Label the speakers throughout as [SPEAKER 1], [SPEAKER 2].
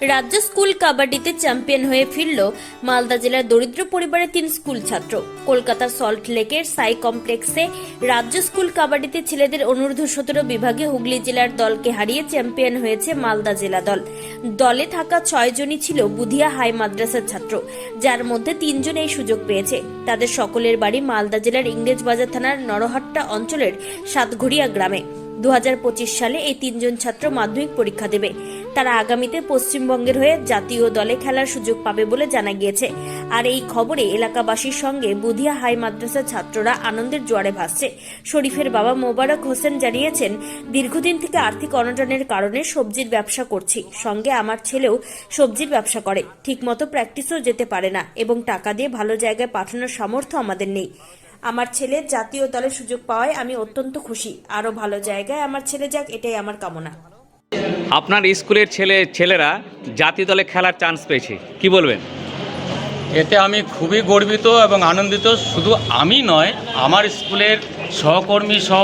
[SPEAKER 1] রাজ্য school কাবাডিতে champion হয়ে ফিরল মালদা জেলার দরিদ্র পরিবারের 3 স্কুল ছাত্র। কলকাতার সল্ট লেকের সাই কমপ্লেক্সে রাজ্য স্কুল কাবাডিতে ছেলেদের অনূর্ধ্ব-17 বিভাগে হুগলি জেলার দলকে হারিয়ে চ্যাম্পিয়ন হয়েছে মালদা জেলা দল। দলে থাকা 6 জনই ছিল বুধিয়া হাই মাদ্রাসার ছাত্র, যার মধ্যে 3 জন এই সুযোগ পেয়েছে। তাদের সকলের বাড়ি মালদা জেলার ইংরেজবাজার থানার নরহাট্টা অঞ্চলের সাতঘড়িয়া গ্রামে। 2025 সালে এই 3 জন ছাত্র মাধ্যমিক পরীক্ষা দেবে। তারা আগামীতে পশ্চিমবঙ্গের হয়ে জাতীয় দলে খেলার সুযোগ পাবে বলে জানা গিয়েছে। আর এই খবরে এলাকাবাসীর সঙ্গে বুধিয়া হাই মাদ্রাসার ছাত্ররা আনন্দের জোয়ারে ভাসছে। শরীফের বাবা মোবারক হোসেন জানিয়েছেন, দীর্ঘদিন থেকে আর্থিক অনটনের কারণে সবজির ব্যবসা করছি, সঙ্গে আমার ছেলেও সবজির ব্যবসা করে, ঠিকমতো প্র্যাকটিসও যেতে পারে না এবং টাকা দিয়ে ভালো জায়গায় পাঠানোর সামর্থ্য আমাদের নেই। আমার ছেলে জাতীয় দলে সুযোগ পাওয়ায় আমি অত্যন্ত খুশি। আরো ভালো জায়গায় আমার ছেলে যাক, এটাই আমার কামনা।
[SPEAKER 2] আপনার স্কুলের ছেলেরা জাতীয় দলে খেলার চান্স পেয়েছে, কি বলবেন?
[SPEAKER 3] এতে আমি খুবই গর্বিত এবং আনন্দিত। শুধু আমি নয়, আমার স্কুলের সহকর্মী সহ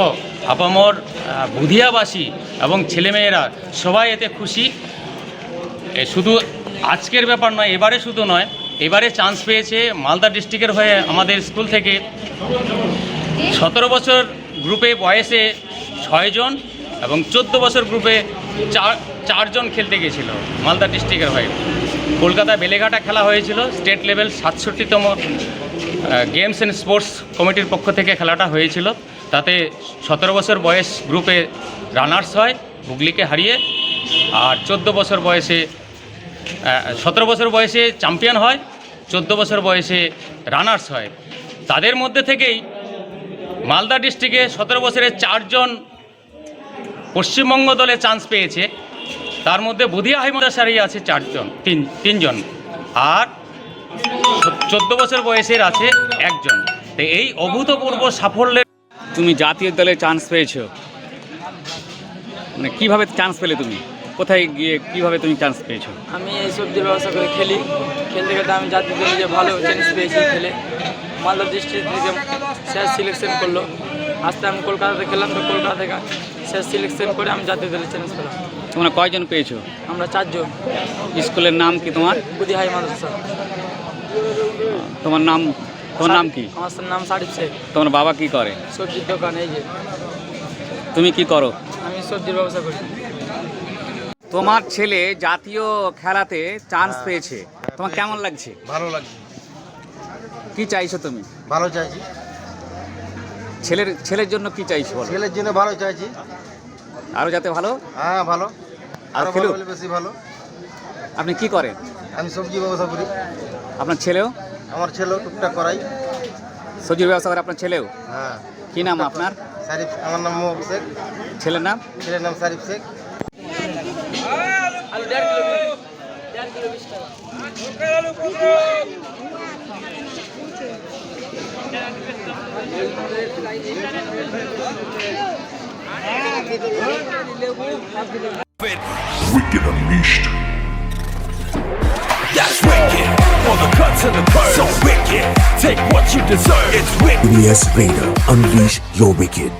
[SPEAKER 3] আপামর বুধিয়াবাসী এবং ছেলেমেয়েরা সবাই এতে খুশি। শুধু আজকের ব্যাপার নয়, এবারে শুধু নয়, এবারে চান্স পেয়েছে মালদা ডিস্ট্রিক্টের হয়ে আমাদের স্কুল থেকে 17 বছর গ্রুপে বয়সে 6 জন এবং 14 বছর গ্রুপে 4 জন খেলতে গিয়েছিল মালদা ডিস্ট্রিক্টের হয়ে। কলকাতা বেলেঘাটা খেলা হয়েছিল, স্টেট লেভেল 67তম গেমস অ্যান্ড স্পোর্টস কমিটির পক্ষ থেকে খেলাটা হয়েছিল। তাতে 17 বছর বয়স গ্রুপে রানার্স হয় হুগলিকে হারিয়ে, আর 17 বছর বয়সে চ্যাম্পিয়ন হয়, 14 বছর বয়সে রানার্স হয়। তাদের মধ্যে থেকেই মালদা ডিস্ট্রিক্টে 17 বছরের 4 জন পশ্চিমবঙ্গ দলে চান্স পেয়েছে। তার মধ্যে বুধিয়া হাই মাদ্রাসারই আছে 3 জন, আর 14 বছর বয়সের আছে 1 জন। তো এই অভূতপূর্ব সাফল্যের
[SPEAKER 2] তুমি জাতীয় দলে চান্স পেয়েছো, মানে কিভাবে চান্স পেলে তুমি? কোথায় গিয়ে কিভাবে তুমি চান্স পেয়েছো?
[SPEAKER 4] আমি এই সবজির ব্যবসা করে খেলতে খেলতে আমি জাতীয় দলে যে ভালো চান্স পেয়েছি খেলে। মালদা ডিস্ট্রিক্ট থেকে স্যার সিলেকশন করলো, আস্তে আমি কলকাতাতে খেললাম, তো কলকাতা থেকে স্যার সিলেকশন করে আমি জাতীয় দলে চান্স পেলাম।
[SPEAKER 2] তোমরা কয়জন পেয়েছো?
[SPEAKER 4] আমরা 4 জন।
[SPEAKER 2] স্কুলের নাম কি তোমার?
[SPEAKER 4] বুধিয়া হাই মাদ্রাসা।
[SPEAKER 2] তোমার নাম কি?
[SPEAKER 4] আমার নাম সারিফ শেখ।
[SPEAKER 2] তোমার বাবা কি করে?
[SPEAKER 4] সবজির দোকান। এই যে
[SPEAKER 2] তুমি কি করো?
[SPEAKER 4] আমি সবজির ব্যবসা করি।
[SPEAKER 2] তোমার ছেলে জাতীয় খেলাতে চান্স পেয়েছে, তোমার কেমন লাগছে?
[SPEAKER 5] ভালো লাগছে।
[SPEAKER 2] কি চাইছো তুমি?
[SPEAKER 5] ভালো চাইছি।
[SPEAKER 2] ছেলের জন্য কি চাইছো বলো?
[SPEAKER 5] ছেলের জন্য ভালো চাইছি,
[SPEAKER 2] আরো যাতে ভালো।
[SPEAKER 5] হ্যাঁ ভালো,
[SPEAKER 2] আর
[SPEAKER 5] আরো ভালো
[SPEAKER 2] খেলুক।
[SPEAKER 5] হলে বেশি ভালো।
[SPEAKER 2] আপনি কি করেন?
[SPEAKER 5] আমি সবজি ব্যবসা করি।
[SPEAKER 2] আপনার ছেলেও?
[SPEAKER 5] আমার ছেলেও টুকটাক করাই।
[SPEAKER 2] সবজির ব্যবসা করে আপনার ছেলেও?
[SPEAKER 5] হ্যাঁ।
[SPEAKER 2] কি নাম আপনার?
[SPEAKER 5] সারিফ। আমার নাম মোহাম্মদ শেখ।
[SPEAKER 2] ছেলের নাম?
[SPEAKER 5] ছেলের নাম সারিফ Sheikh.
[SPEAKER 6] Wicked Unleashed. That's wicked. For the cuts and the curves. So wicked. Take what you deserve. It's wicked.
[SPEAKER 7] EBS Raider. Unleash your wicked.